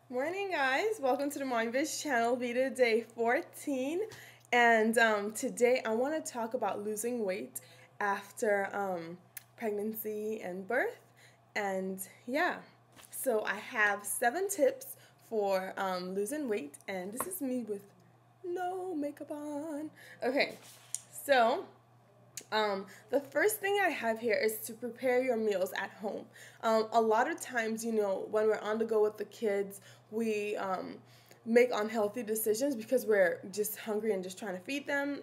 Morning, guys. Welcome to the Mind Viz channel, Veda day 14. And today I want to talk about losing weight after pregnancy and birth. And yeah, so I have 7 tips for losing weight. And this is me with no makeup on. Okay, so the first thing I have here is to prepare your meals at home. A lot of times, when we're on the go with the kids, we make unhealthy decisions because we're just hungry and just trying to feed them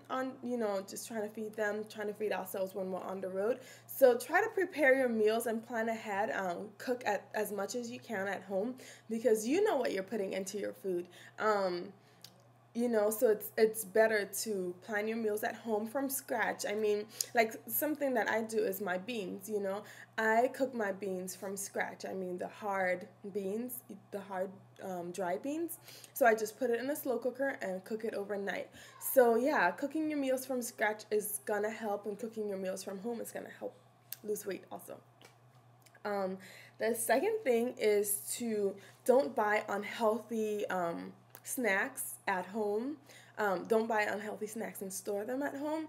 just trying to feed them, trying to feed ourselves when we're on the road. So try to prepare your meals and plan ahead. Cook as much as you can at home because you know what you're putting into your food. So it's better to plan your meals at home from scratch. I mean, like something that I do is my beans. I cook my beans from scratch. I mean, the hard beans, the hard dry beans. So I just put it in a slow cooker and cook it overnight. So yeah, cooking your meals from scratch is gonna help, and cooking your meals from home is gonna help lose weight also. The second thing is to don't buy unhealthy snacks at home. Don't buy unhealthy snacks and store them at home.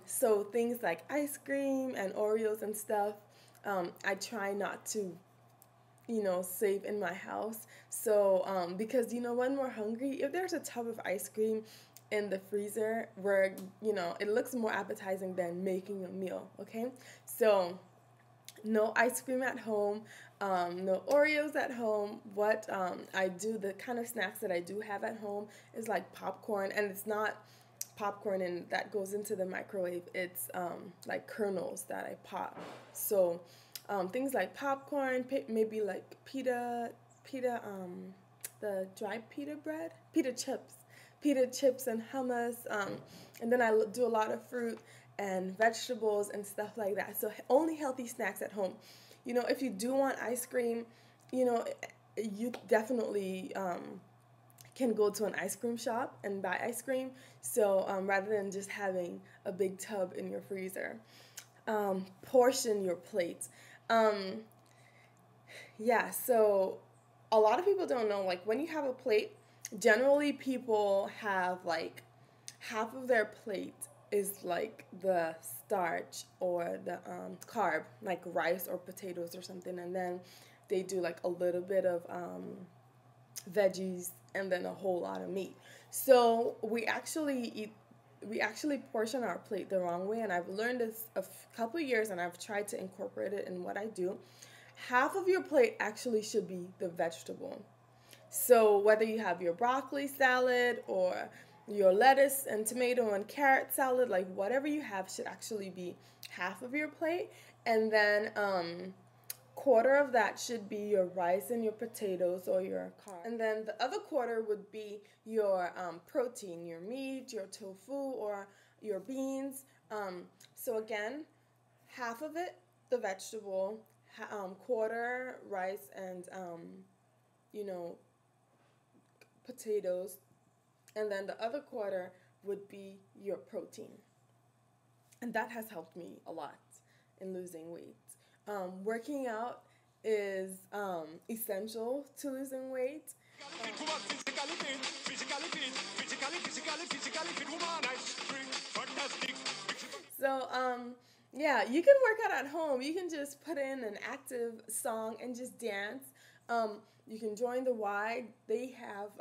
So things like ice cream and Oreos and stuff, I try not to, save in my house. So because when we're hungry, if there's a tub of ice cream in the freezer, where it looks more appetizing than making a meal. Okay, so no ice cream at home, no Oreos at home. What I do, the kind of snacks that I do have at home is like popcorn, and it's not popcorn and that goes into the microwave. It's like kernels that I pop. So things like popcorn, maybe like the dry pita chips and hummus, and then I do a lot of fruit and vegetables and stuff like that. So only healthy snacks at home. If you do want ice cream, you definitely can go to an ice cream shop and buy ice cream. So rather than just having a big tub in your freezer, portion your plate. Yeah, so a lot of people don't know, like when you have a plate, generally people have like half of their plate is like the starch or the carb, like rice or potatoes or something, and then they do like a little bit of veggies and then a whole lot of meat. So we actually portion our plate the wrong way, and I've learned this a couple years, and I've tried to incorporate it in what I do. Half of your plate actually should be the vegetable. So whether you have your broccoli salad or your lettuce and tomato and carrot salad, like whatever you have should actually be half of your plate. And then quarter of that should be your rice and your potatoes or your carb. And then the other quarter would be your protein, your meat, your tofu, or your beans. So again, half of it, the vegetable, quarter rice and you know potatoes, and then the other quarter would be your protein. And that has helped me a lot in losing weight. Working out is essential to losing weight. So, yeah, you can work out at home. You can just put in an active song and just dance. You can join the Y. They have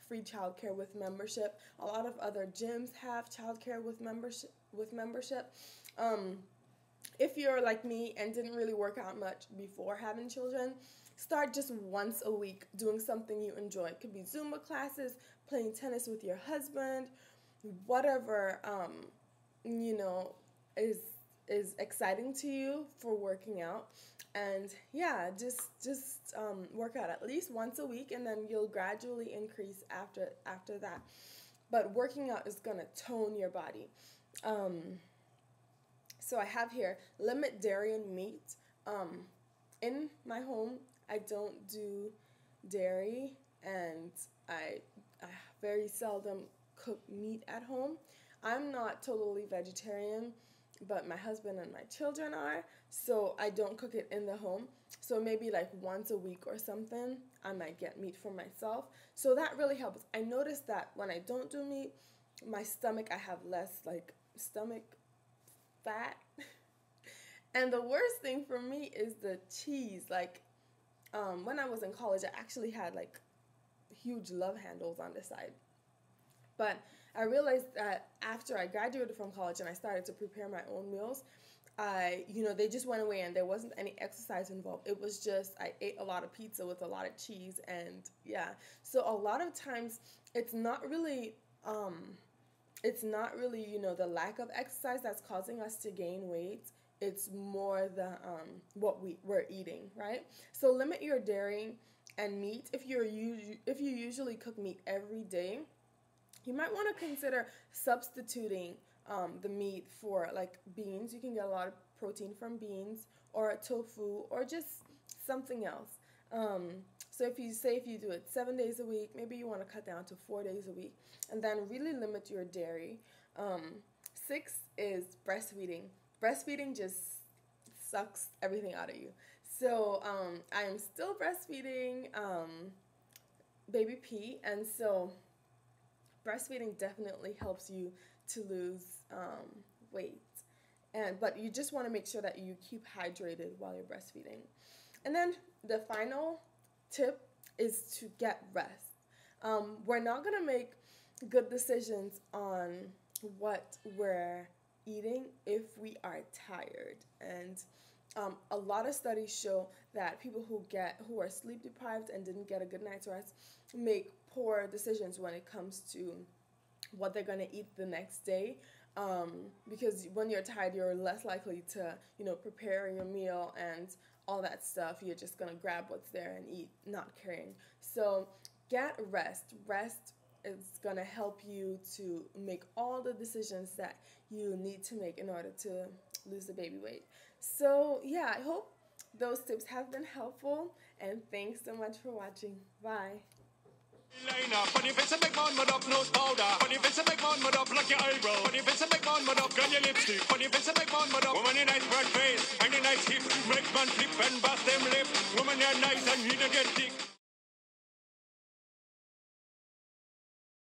free childcare with membership. A lot of other gyms have childcare with membership. If you're like me and didn't really work out much before having children, start just once a week doing something you enjoy. It could be Zumba classes, playing tennis with your husband, whatever you know is exciting to you for working out. And yeah, just work out at least once a week, and then you'll gradually increase after that. But working out is gonna tone your body. So I have here, limit dairy and meat. In my home, I don't do dairy, and I very seldom cook meat at home. I'm not totally vegetarian, but my husband and my children are, so I don't cook it in the home. So maybe like once a week or something, I might get meat for myself. So that really helps. I noticed that when I don't do meat, my stomach, I have less like stomach fat. And the worst thing for me is the cheese. Like, when I was in college, I actually had like huge love handles on the side. But I realized that after I graduated from college and I started to prepare my own meals, they just went away and there wasn't any exercise involved. It was just, I ate a lot of pizza with a lot of cheese and yeah. So a lot of times it's not really, the lack of exercise that's causing us to gain weight. It's more the, what we're eating, right? So limit your dairy and meat. If you usually cook meat every day, you might want to consider substituting the meat for like beans. You can get a lot of protein from beans or tofu or just something else. So if you do it 7 days a week, maybe you want to cut down to 4 days a week, and then really limit your dairy. 6 is breastfeeding. Breastfeeding just sucks everything out of you. So I am still breastfeeding baby P, and so breastfeeding definitely helps you to lose weight. But you just want to make sure that you keep hydrated while you're breastfeeding. And then the final tip is to get rest. We're not going to make good decisions on what we're eating if we are tired. And a lot of studies show that people who are sleep deprived and didn't get a good night's rest make poor decisions when it comes to what they're going to eat the next day. Because when you're tired, you're less likely to, prepare your meal and all that stuff. You're just going to grab what's there and eat, not caring. So get rest. Rest is going to help you to make all the decisions that you need to make in order to lose the baby weight. So yeah, I hope those tips have been helpful, and thanks so much for watching. Bye. Funny face and make man mud up, nose powder. Funny face and make man mud up like your eyebrow. Funny face and make man mud up, gun your lipstick. Funny face and make man mud up. Woman, you nice broad face and a nice hip. Make man flip and bust them lip. Woman, you're nice and you don't get thick.